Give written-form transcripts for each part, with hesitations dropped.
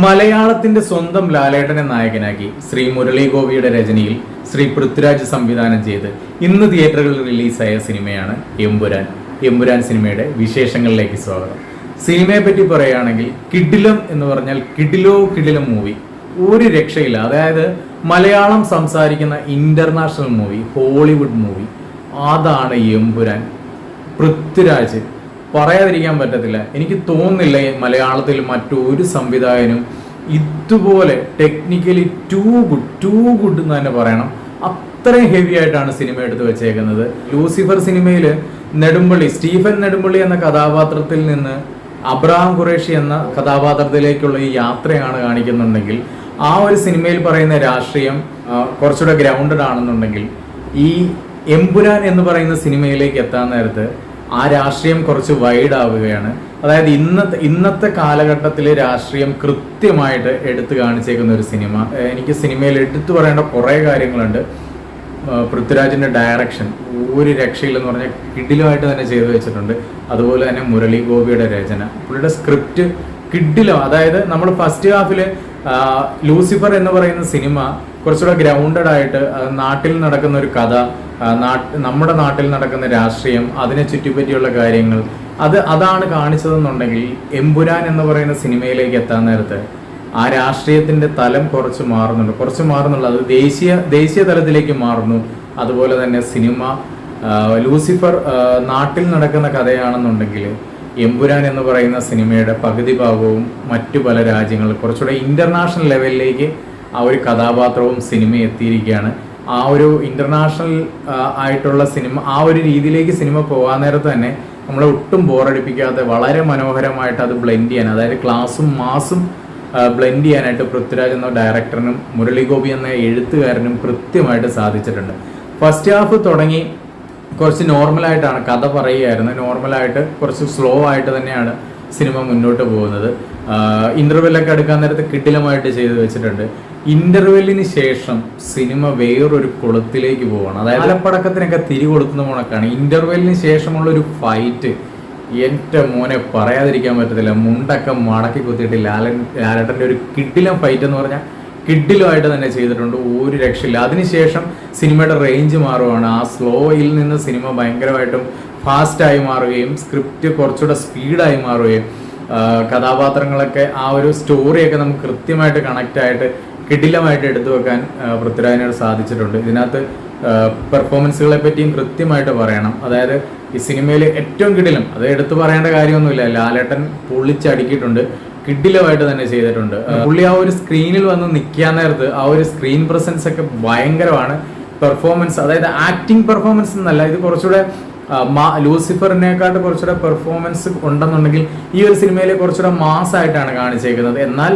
മലയാളത്തിന്റെ സ്വന്തം ലാലേട്ടനെ നായകനാക്കി ശ്രീ മുരളി ഗോപിയുടെ രചനയിൽ ശ്രീ പൃഥ്വിരാജ് സംവിധാനം ചെയ്ത് ഇന്ന് തിയേറ്ററുകളിൽ റിലീസായ സിനിമയാണ് എമ്പുരാൻ. എമ്പുരാൻ സിനിമയുടെ വിശേഷങ്ങളിലേക്ക് സ്വാഗതം. സിനിമയെ പറ്റി പറയുകയാണെങ്കിൽ കിടിലം എന്ന് പറഞ്ഞാൽ കിടിലം മൂവി, ഒരു രക്ഷയില്ല. അതായത് മലയാളം സംസാരിക്കുന്ന ഇന്റർനാഷണൽ മൂവി, ഹോളിവുഡ് മൂവി, അതാണ് എമ്പുരാൻ. പൃഥ്വിരാജ് പറയാതിരിക്കാൻ പറ്റത്തില്ല. എനിക്ക് തോന്നുന്നില്ല മലയാളത്തിൽ മറ്റൊരു സംവിധായകനും ഇതുപോലെ ടെക്നിക്കലി ടൂ ഗുഡ് എന്ന് തന്നെ പറയണം. അത്രയും ഹെവി ആയിട്ടാണ് സിനിമ എടുത്ത് വെച്ചേക്കുന്നത്. ലൂസിഫർ സിനിമയിൽ സ്റ്റീഫൻ നെടുമ്പള്ളി എന്ന കഥാപാത്രത്തിൽ നിന്ന് അബ്രഹാം ഖുറേഷി എന്ന കഥാപാത്രത്തിലേക്കുള്ള ഈ യാത്രയാണ് കാണിക്കുന്നുണ്ടെങ്കിൽ, ആ ഒരു സിനിമയിൽ പറയുന്ന രാഷ്ട്രീയം കുറച്ചുകൂടെ ഗ്രൗണ്ടഡ് ആണെന്നുണ്ടെങ്കിൽ, ഈ എമ്പുരാൻ എന്ന് പറയുന്ന സിനിമയിലേക്ക് എത്താൻ നേരത്ത് ആ രാഷ്ട്രീയം കുറച്ച് വൈഡ് ആവുകയാണ്. അതായത് ഇന്നത്തെ കാലഘട്ടത്തിൽ രാഷ്ട്രീയം കൃത്യമായിട്ട് എടുത്തു കാണിച്ചേക്കുന്ന ഒരു സിനിമ. എനിക്ക് സിനിമയിൽ എടുത്തു പറയേണ്ട കുറേ കാര്യങ്ങളുണ്ട്. പൃഥ്വിരാജിന്റെ ഡയറക്ഷൻ ഒരു രക്ഷയില്ലെന്ന് പറഞ്ഞാൽ കിടിലമായിട്ട് തന്നെ ചെയ്തു വെച്ചിട്ടുണ്ട്. അതുപോലെ തന്നെ മുരളി ഗോപിയുടെ രചന, പുള്ളിയുടെ സ്ക്രിപ്റ്റ് കിടിലം. അതായത് നമ്മൾ ഫസ്റ്റ് ഹാഫിൽ ലൂസിഫർ എന്ന് പറയുന്ന സിനിമ കുറച്ചുകൂടെ ഗ്രൗണ്ടഡ് ആയിട്ട് നാട്ടിൽ നടക്കുന്ന ഒരു കഥ, നമ്മുടെ നാട്ടിൽ നടക്കുന്ന രാഷ്ട്രീയം, അതിനെ ചുറ്റിപ്പറ്റിയുള്ള കാര്യങ്ങൾ, അതാണ് കാണിച്ചതെന്നുണ്ടെങ്കിൽ, എമ്പുരാൻ എന്ന് പറയുന്ന സിനിമയിലേക്ക് എത്താൻ നേരത്ത് ആ രാഷ്ട്രീയത്തിന്റെ തലം കുറച്ച് മാറുന്നുണ്ട്. അത് ദേശീയ തലത്തിലേക്ക് മാറുന്നു. അതുപോലെ തന്നെ സിനിമ ലൂസിഫർ നാട്ടിൽ നടക്കുന്ന കഥയാണെന്നുണ്ടെങ്കിൽ, എമ്പുരാൻ എന്ന് പറയുന്ന സിനിമയുടെ പകുതി ഭാഗവും മറ്റു പല രാജ്യങ്ങളിൽ കുറച്ചുകൂടെ ഇന്റർനാഷണൽ ലെവലിലേക്ക് ആ ഒരു കഥാപാത്രവും സിനിമ എത്തിയിരിക്കുകയാണ്. ആ ഒരു ഇന്റർനാഷണൽ ആയിട്ടുള്ള സിനിമ, ആ ഒരു രീതിയിലേക്ക് സിനിമ പോകാൻ നേരത്ത് തന്നെ നമ്മളെ ഒട്ടും ബോറടിപ്പിക്കാതെ വളരെ മനോഹരമായിട്ട് അത് ബ്ലെൻഡ് ചെയ്യാൻ, അതായത് ക്ലാസും മാസും ബ്ലെൻഡ് ചെയ്യാനായിട്ട് പൃഥ്വിരാജ് എന്ന ഡയറക്ടറിനും മുരളി ഗോപി എന്ന എഴുത്തുകാരനും കൃത്യമായിട്ട് സാധിച്ചിട്ടുണ്ട്. ഫസ്റ്റ് ഹാഫ് തുടങ്ങി കുറച്ച് നോർമലായിട്ടാണ് കഥ പറയുകയായിരുന്നു. നോർമലായിട്ട് കുറച്ച് സ്ലോ ആയിട്ട് തന്നെയാണ് സിനിമ മുന്നോട്ട് പോകുന്നത്. ഇന്റർവെല്ലൊക്കെ എടുക്കാൻ നേരത്തെ കിടിലമായിട്ട് ചെയ്തു വെച്ചിട്ടുണ്ട്. ഇന്റർവെല്ലിന് ശേഷം സിനിമ വേറൊരു കുളത്തിലേക്ക് പോവാണ്. അതായത് ആലപ്പടക്കത്തിനൊക്കെ തിരി കൊടുക്കുന്ന പോണക്കാണ്. ഇന്റർവെല്ലിന് ശേഷമുള്ള ഒരു ഫൈറ്റ്, എൻ്റെ മോനെ പറയാതിരിക്കാൻ പറ്റത്തില്ല. മുണ്ടൊക്കെ മടക്കി കുത്തിയിട്ട് ലാലേട്ടൻ്റെ ഒരു കിടിലം ഫൈറ്റ് എന്ന് പറഞ്ഞാൽ കിഡിലുമായിട്ട് തന്നെ ചെയ്തിട്ടുണ്ട്. ഒരു രക്ഷയില്ല. അതിനുശേഷം സിനിമയുടെ റേഞ്ച് മാറുകയാണ്. ആ സ്ലോയിൽ നിന്ന് സിനിമ ഭയങ്കരമായിട്ടും ഫാസ്റ്റായി മാറുകയും സ്ക്രിപ്റ്റ് കുറച്ചുകൂടെ സ്പീഡായി മാറുകയും കഥാപാത്രങ്ങളൊക്കെ ആ ഒരു സ്റ്റോറിയൊക്കെ നമുക്ക് കൃത്യമായിട്ട് കണക്റ്റായിട്ട് കിടിലമായിട്ട് എടുത്തു വെക്കാൻ പൃഥ്വിരാജിനോട് സാധിച്ചിട്ടുണ്ട്. ഇതിനകത്ത് പെർഫോമൻസുകളെ പറ്റിയും കൃത്യമായിട്ട് പറയണം. അതായത് ഈ സിനിമയിൽ ഏറ്റവും കിടിലം, അത് എടുത്തു പറയേണ്ട കാര്യമൊന്നുമില്ല, ലാലേട്ടൻ പൊളിച്ചടുക്കിയിട്ടുണ്ട്. കിടിലമായിട്ട് തന്നെ ചെയ്തിട്ടുണ്ട്. പുള്ളി ആ ഒരു സ്ക്രീനിൽ വന്ന് നിൽക്കാൻ നേരത്ത് ആ ഒരു സ്ക്രീൻ പ്രസൻസ് ഒക്കെ ഭയങ്കരമാണ്. പെർഫോമൻസ്, അതായത് ആക്ടിങ് പെർഫോമൻസ് എന്നല്ല, ഇത് കുറച്ചുകൂടെ ലൂസിഫറിനെക്കാട്ട് കുറച്ചുകൂടെ പെർഫോമൻസ് ഉണ്ടെന്നുണ്ടെങ്കിൽ ഈ ഒരു സിനിമയിൽ കുറച്ചുകൂടെ മാസ് ആയിട്ടാണ് കാണിച്ചേക്കുന്നത്. എന്നാൽ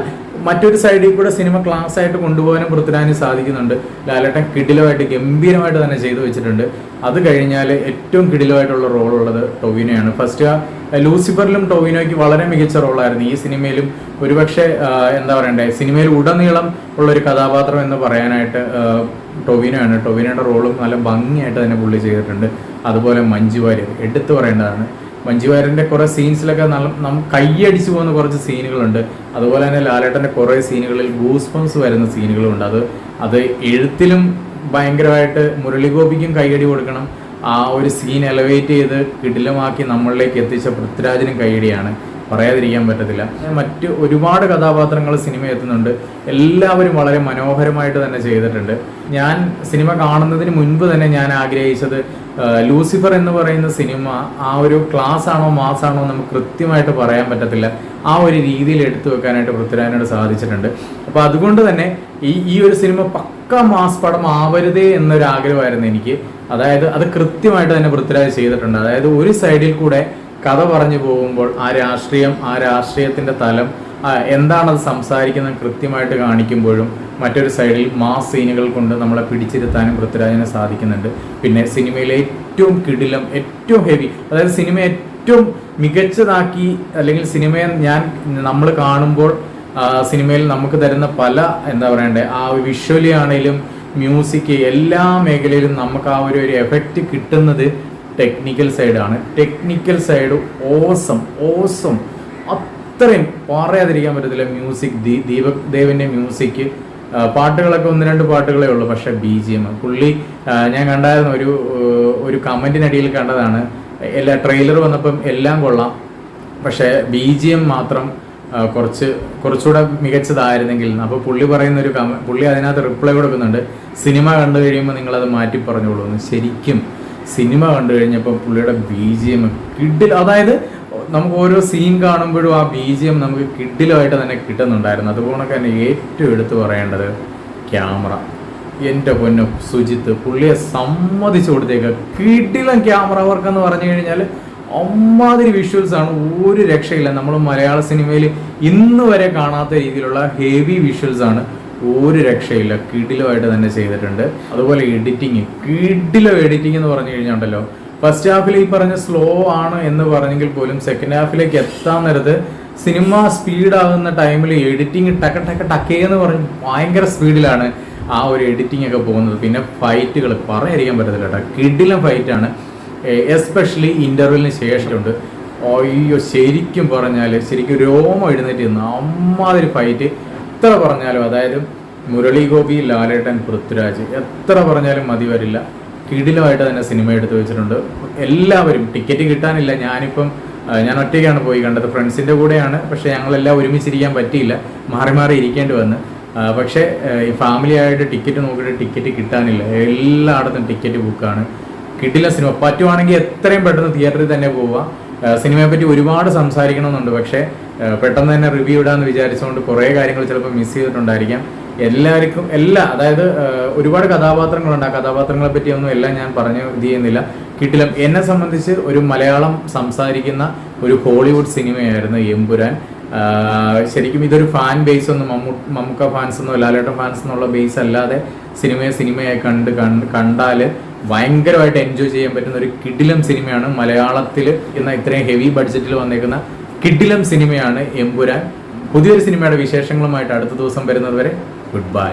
മറ്റൊരു സൈഡിൽ കൂടെ സിനിമ ക്ലാസ് ആയിട്ട് കൊണ്ടുപോകാനും പൃഥ്വിരാജിന് സാധിക്കുന്നുണ്ട്. ലാലേട്ടൻ കിടിലമായിട്ട് ഗംഭീരമായിട്ട് തന്നെ ചെയ്തു വെച്ചിട്ടുണ്ട്. അത് കഴിഞ്ഞാൽ ഏറ്റവും കിടിലമായിട്ടുള്ള റോളുള്ളത് ടൊവിനോയാണ്. ഫസ്റ്റ് ലൂസിഫറിലും ടൊവിനോയ്ക്ക് വളരെ മികച്ച റോളായിരുന്നു. ഈ സിനിമയിലും ഒരുപക്ഷെ എന്താ പറയണ്ടേ, സിനിമയിൽ ഉടനീളം ഉള്ളൊരു കഥാപാത്രം എന്ന് പറയാനായിട്ട് ടൊവിനോയാണ്. ടൊവിനോയുടെ റോളും നല്ല ഭംഗിയായിട്ട് തന്നെ പുള്ളി ചെയ്തിട്ടുണ്ട്. അതുപോലെ മഞ്ജു വാര്യർ എടുത്തു പറയേണ്ടതാണ്. മഞ്ജു വാര്യൻ്റെ കുറേ സീൻസിലൊക്കെ കൈയടിച്ചു പോകുന്ന കുറച്ച് സീനുകളുണ്ട്. അതുപോലെ തന്നെ ലാലേട്ടൻ്റെ കുറേ സീനുകളിൽ ഗൂസ് ബംസ് വരുന്ന സീനുകളുണ്ട്. അത് എഴുത്തിലും ഭയങ്കരമായിട്ട് മുരളി ഗോപിക്കും കൈയടി കൊടുക്കണം. ആ ഒരു സീൻ എലവേറ്റ് ചെയ്ത് കിടിലമാക്കി നമ്മളിലേക്ക് എത്തിച്ച പൃഥ്വിരാജിനും കൈയടിയാണ്, പറയാതിരിക്കാൻ പറ്റത്തില്ല. മറ്റ് ഒരുപാട് കഥാപാത്രങ്ങൾ സിനിമ എത്തുന്നുണ്ട്. എല്ലാവരും വളരെ മനോഹരമായിട്ട് തന്നെ ചെയ്തിട്ടുണ്ട്. ഞാൻ സിനിമ കാണുന്നതിന് മുൻപ് തന്നെ ഞാൻ ആഗ്രഹിച്ചത് ലൂസിഫർ എന്ന് പറയുന്ന സിനിമ ആ ഒരു ക്ലാസ് ആണോ മാസ് ആണോ നമുക്ക് കൃത്യമായിട്ട് പറയാൻ പറ്റത്തില്ല. ആ ഒരു രീതിയിൽ എടുത്തു വെക്കാനായിട്ട് പൃഥ്വിരാജിനോട് സാധിച്ചിട്ടുണ്ട്. അപ്പോൾ അതുകൊണ്ട് തന്നെ ഈ ഒരു സിനിമ പക്ക മാസ് പടം ആവരുതേ എന്നൊരു ആഗ്രഹമായിരുന്നു എനിക്ക്. അതായത് അത് കൃത്യമായിട്ട് തന്നെ പൃഥ്വിരാജ് ചെയ്തിട്ടുണ്ട്. അതായത് ഒരു സൈഡിൽ കൂടെ കഥ പറഞ്ഞു പോകുമ്പോൾ ആ രാഷ്ട്രീയത്തിന്റെ തലം എന്താണത് സംസാരിക്കുന്നത് കൃത്യമായിട്ട് കാണിക്കുമ്പോഴും മറ്റൊരു സൈഡിൽ മാസ് സീനുകൾ കൊണ്ട് നമ്മളെ പിടിച്ചിരുത്താനും പൃഥ്വിരാജിനെ സാധിക്കുന്നുണ്ട്. പിന്നെ സിനിമയിലെ ഏറ്റവും കിടിലം, ഏറ്റവും ഹെവി, അതായത് സിനിമ ഏറ്റവും മികച്ചതാക്കി, അല്ലെങ്കിൽ സിനിമയെ നമ്മൾ കാണുമ്പോൾ സിനിമയിൽ നമുക്ക് തരുന്ന പല എന്താ പറയണ്ടേ, ആ വിഷ്വലി ആണെങ്കിലും മ്യൂസിക്, എല്ലാ മേഖലയിലും നമുക്ക് ആ ഒരു എഫക്റ്റ് കിട്ടുന്നത് ടെക്നിക്കൽ സൈഡാണ്. ടെക്നിക്കൽ സൈഡ് ഓസം അത്രയും പറയാതിരിക്കാൻ പറ്റത്തില്ല. മ്യൂസിക്, ദീപക് ദേവിന്റെ മ്യൂസിക്, പാട്ടുകളൊക്കെ 1-2 പാട്ടുകളേ ഉള്ളൂ. പക്ഷെ BGM പുള്ളി, ഞാൻ കണ്ടായിരുന്നു ഒരു കമന്റിനടിയിൽ കണ്ടതാണ്, എല്ലാ ട്രെയിലർ വന്നപ്പം എല്ലാം കൊള്ളാം, പക്ഷെ BGM മാത്രം കുറച്ചുകൂടെ മികച്ചതായിരുന്നെങ്കിൽ. അപ്പോൾ പുള്ളി പറയുന്ന പുള്ളി അതിനകത്ത് റിപ്ലൈ കൊടുക്കുന്നുണ്ട്, സിനിമ കണ്ടു കഴിയുമ്പോൾ നിങ്ങളത് മാറ്റി പറഞ്ഞോളൂ എന്ന്. ശരിക്കും സിനിമ കണ്ടു കഴിഞ്ഞപ്പോൾ പുള്ളിയുടെ BGM അതായത് നമുക്ക് ഓരോ സീൻ കാണുമ്പോഴും ആ BGM നമുക്ക് കിഡിലുമായിട്ട് തന്നെ കിട്ടുന്നുണ്ടായിരുന്നു. അതുപോലെ തന്നെ ഏറ്റവും എടുത്തു പറയേണ്ടത് ക്യാമറ. എൻ്റെ പൊന്നു സുജിത്ത്, പുള്ളിയെ സമ്മതിച്ചു കൊടുത്തേക്ക്. കിഡിലും ക്യാമറ വർക്ക് എന്ന് പറഞ്ഞു കഴിഞ്ഞാൽ അമ്മാതിരി വിഷ്വൽസ് ആണ്, ഒരു രക്ഷയില്ല. നമ്മൾ മലയാള സിനിമയിൽ ഇന്ന് വരെ കാണാത്ത രീതിയിലുള്ള ഹെവി വിഷ്വൽസ് ആണ്, ഒരു രക്ഷയില്ല. കിഡിലുമായിട്ട് തന്നെ ചെയ്തിട്ടുണ്ട്. അതുപോലെ എഡിറ്റിങ്, കിഡിലും എഡിറ്റിംഗ് എന്ന് പറഞ്ഞു കഴിഞ്ഞാൽ ഫസ്റ്റ് ഹാഫിൽ ഈ പറഞ്ഞ സ്ലോ ആണ് എന്ന് പറഞ്ഞെങ്കിൽ പോലും സെക്കൻഡ് ഹാഫിലേക്ക് എത്താൻ നേരത്ത് സിനിമ സ്പീഡാകുന്ന ടൈമിൽ എഡിറ്റിംഗ് ടക്കേന്ന് പറഞ്ഞ് ഭയങ്കര സ്പീഡിലാണ് ആ ഒരു എഡിറ്റിംഗ് ഒക്കെ പോകുന്നത്. പിന്നെ ഫൈറ്റുകൾ പറയാതിരിക്കാൻ പറ്റത്തില്ല കേട്ടോ, കിഡിലും ഫൈറ്റാണ്. എസ്പെഷ്യലി ഇന്റർവെല്ലിന് ശേഷമുണ്ട്. അയ്യോ, ശരിക്കും പറഞ്ഞാൽ ശരിക്കും രോമം എഴുന്നേറ്റ് നിന്ന് അമ്മാതിരി ഫൈറ്റ്. എത്ര പറഞ്ഞാലും, അതായത് മുരളി ഗോപി, ലാലേട്ടൻ, പൃഥ്വിരാജ്, എത്ര പറഞ്ഞാലും മതി വരില്ല. കിടിലമായിട്ട് തന്നെ സിനിമ എടുത്തു വെച്ചിട്ടുണ്ട്. എല്ലാവരും ടിക്കറ്റ് കിട്ടാനില്ല. ഞാൻ ഒറ്റയ്ക്കാണ് പോയി കണ്ടത്, ഫ്രണ്ട്സിൻ്റെ കൂടെയാണ്. പക്ഷേ ഞങ്ങളെല്ലാം ഒരുമിച്ചിരിക്കാൻ പറ്റിയില്ല, മാറി മാറി ഇരിക്കേണ്ടി വന്ന്. പക്ഷേ ഈ ഫാമിലി ആയിട്ട് ടിക്കറ്റ് നോക്കിയിട്ട് ടിക്കറ്റ് കിട്ടാനില്ല, എല്ലായിടത്തും ടിക്കറ്റ് ബുക്കാണ്. കിട്ടില്ല സിനിമ. പറ്റുവാണെങ്കിൽ എത്രയും പെട്ടെന്ന് തിയേറ്ററിൽ തന്നെ പോവുക. സിനിമയെ പറ്റി ഒരുപാട് സംസാരിക്കണമെന്നുണ്ട്, പക്ഷേ പെട്ടെന്ന് തന്നെ റിവ്യൂ ഇടാന്ന് വിചാരിച്ചുകൊണ്ട് കുറേ കാര്യങ്ങൾ ചിലപ്പോൾ മിസ് ചെയ്തിട്ടുണ്ടായിരിക്കാം. എല്ലാവർക്കും അതായത് ഒരുപാട് കഥാപാത്രങ്ങളുണ്ട്. ആ കഥാപാത്രങ്ങളെ പറ്റിയൊന്നും എല്ലാം ഞാൻ പറഞ്ഞു ഇത് ചെയ്യുന്നില്ല. കിട്ടില്ല. എന്നെ സംബന്ധിച്ച് ഒരു മലയാളം സംസാരിക്കുന്ന ഒരു ഹോളിവുഡ് സിനിമയായിരുന്നു എമ്പുരാൻ. ശരിക്കും ഇതൊരു ഫാൻ ബേസ് ഒന്നും മമ്മൂക്ക ഫാൻസ് എന്നോ ലാലേട്ടൻ ഫാൻസ് എന്നുള്ള ബേസ് അല്ലാതെ സിനിമയായി കണ്ടാൽ ഭയങ്കരമായിട്ട് എൻജോയ് ചെയ്യാൻ പറ്റുന്ന ഒരു കിടിലം സിനിമയാണ്. മലയാളത്തിൽ ഇന്ന് ഇത്രയും ഹെവി ബഡ്ജറ്റിൽ വന്നേക്കുന്ന കിടിലം സിനിമയാണ് എമ്പുരാൻ. പുതിയൊരു സിനിമയുടെ വിശേഷങ്ങളുമായിട്ട് അടുത്ത ദിവസം വരുന്നത് വരെ ഗുഡ് ബൈ.